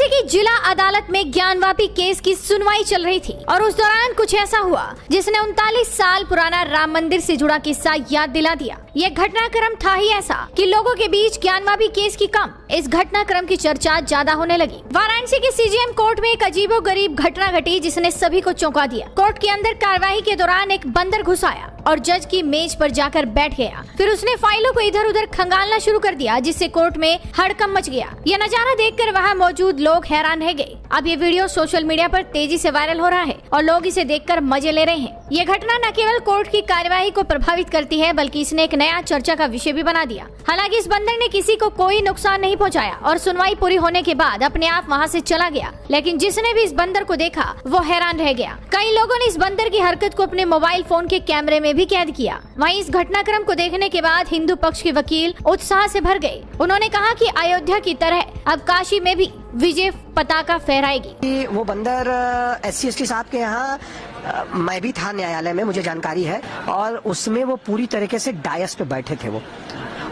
वाराणसी की जिला अदालत में ज्ञानवापी केस की सुनवाई चल रही थी और उस दौरान कुछ ऐसा हुआ जिसने 39 साल पुराना राम मंदिर से जुड़ा किस्सा याद दिला दिया। यह घटनाक्रम था ही ऐसा कि लोगों के बीच ज्ञानवापी केस की कम, इस घटनाक्रम की चर्चा ज्यादा होने लगी। वाराणसी के सीजीएम कोर्ट में एक अजीबोगरीब घटना घटी जिसने सभी को चौंका दिया। कोर्ट के अंदर कार्यवाही के दौरान एक बंदर घुस आया और जज की मेज पर जाकर बैठ गया। फिर उसने फाइलों को इधर उधर खंगालना शुरू कर दिया, जिससे कोर्ट में हड़कंप मच गया। यह नजारा देखकर वहां मौजूद लोग हैरान रह गए। अब ये वीडियो सोशल मीडिया पर तेजी से वायरल हो रहा है और लोग इसे देखकर मजे ले रहे हैं। ये घटना न केवल कोर्ट की कार्यवाही को प्रभावित करती है, बल्कि इसने एक नया चर्चा का विषय भी बना दिया। हालांकि इस बंदर ने किसी को कोई नुकसान नहीं पहुंचाया और सुनवाई पूरी होने के बाद अपने आप वहां से चला गया। लेकिन जिसने भी इस बंदर को देखा वो हैरान रह गया। कई लोगों ने इस बंदर की हरकत को अपने मोबाइल फोन के कैमरे में भी कैद किया। वहीं इस घटनाक्रम को देखने के बाद हिंदू पक्ष के वकील उत्साह से भर गए। उन्होंने कहा कि अयोध्या की तरह अब काशी में भी विजय पताका फहराएगी। वो बंदर SC/ST साहब के यहाँ मैं भी था न्यायालय में, मुझे जानकारी है, और उसमें वो पूरी तरीके से डायस पे बैठे थे वो,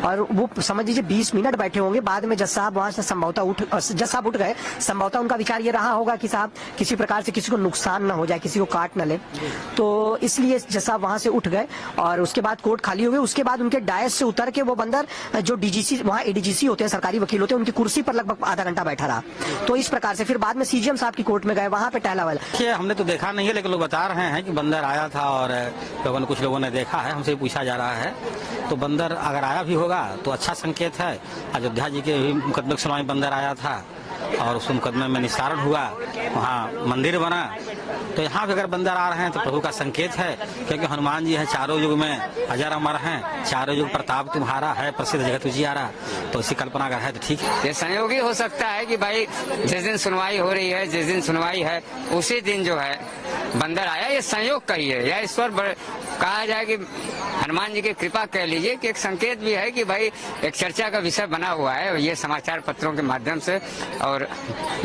और वो समझ लीजिए 20 मिनट बैठे होंगे। बाद में जज साहब वहां से जज साहब उठ गए। संभवतः उनका विचार ये रहा होगा कि साहब किसी प्रकार से किसी को नुकसान न हो जाए, किसी को काट न ले, तो इसलिए जज साहब वहां से उठ गए और उसके बाद कोर्ट खाली हो गई। उसके बाद उनके डायस से उतर के वो बंदर जो DGC वहाँ ADGC होते हैं, सरकारी वकील होते हैं, उनकी कुर्सी पर लगभग आधा घंटा बैठा रहा। तो इस प्रकार से फिर बाद में CGM साहब की कोर्ट में गए, वहां पे टहला वाला। हमने तो देखा नहीं है, लेकिन लोग बता रहे हैं कि बंदर आया था और कुछ लोगों ने देखा है, हमसे पूछा जा रहा है। तो बंदर अगर आया भी होगा तो अच्छा संकेत है। अयोध्या जी के भी मुकदमे की सुनवाई बंदर आया था और उस मुकदमे में निस्तारण हुआ, वहाँ मंदिर बना। तो यहाँ भी अगर बंदर आ रहे हैं तो प्रभु का संकेत है, क्योंकि हनुमान जी हैं, चारों युग में अजर अमर हैं, चारों युग प्रताप तुम्हारा है, प्रसिद्ध जगत उजियारा। तो इसी कल्पना अगर है तो ठीक है। ये संयोगी हो सकता है कि भाई जिस दिन सुनवाई हो रही है, जिस दिन सुनवाई है उसी दिन जो है बंदर आया। ये संयोग का ही है, या ईश्वर कहा जाए कि हनुमान जी की कृपा कह लीजिए कि एक संकेत भी है कि भाई एक चर्चा का विषय बना हुआ है। ये समाचार पत्रों के माध्यम से और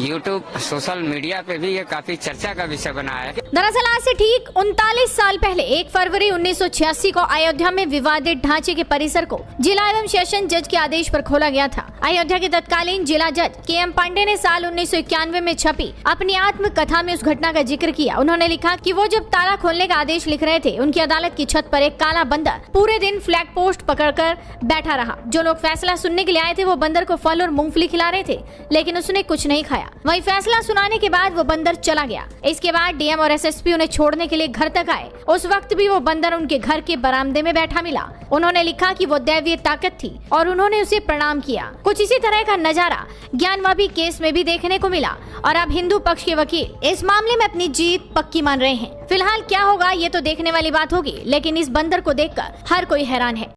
YouTube सोशल मीडिया पे भी ये काफी चर्चा का विषय बना है। दरअसल आज से ठीक 39 साल पहले 1 फरवरी 1986 को अयोध्या में विवादित ढांचे के परिसर को जिला एवं सेशन जज के आदेश पर खोला गया था। अयोध्या के तत्कालीन जिला जज KM पांडे ने साल 1991 में छपी अपनी आत्मकथा में उस घटना का जिक्र किया। उन्होंने लिखा कि वो जब ताला खोलने का आदेश लिख रहे थे, उनकी अदालत की छत पर एक काला बंदर पूरे दिन फ्लैग पोस्ट पकड़कर बैठा रहा। जो लोग फैसला सुनने के लिए आए थे वो बंदर को फल और मूंगफली खिला रहे थे, लेकिन उसने कुछ नहीं खाया। वही फैसला सुनाने के बाद वो बंदर चला गया। इसके बाद DM और SSP उन्हें छोड़ने के लिए घर तक आए। उस वक्त भी वो बंदर उनके घर के बरामदे में बैठा मिला। उन्होंने लिखा कि वो दैवीय ताकत थी और उन्होंने उसे प्रणाम किया। कुछ इसी तरह का नजारा ज्ञानवापी केस में भी देखने को मिला और अब हिंदू पक्ष के वकील इस मामले में अपनी जीत पक्की मान रहे हैं। फिलहाल क्या होगा ये तो देखने वाली बात होगी, लेकिन इस बंदर को देखकर हर कोई हैरान है।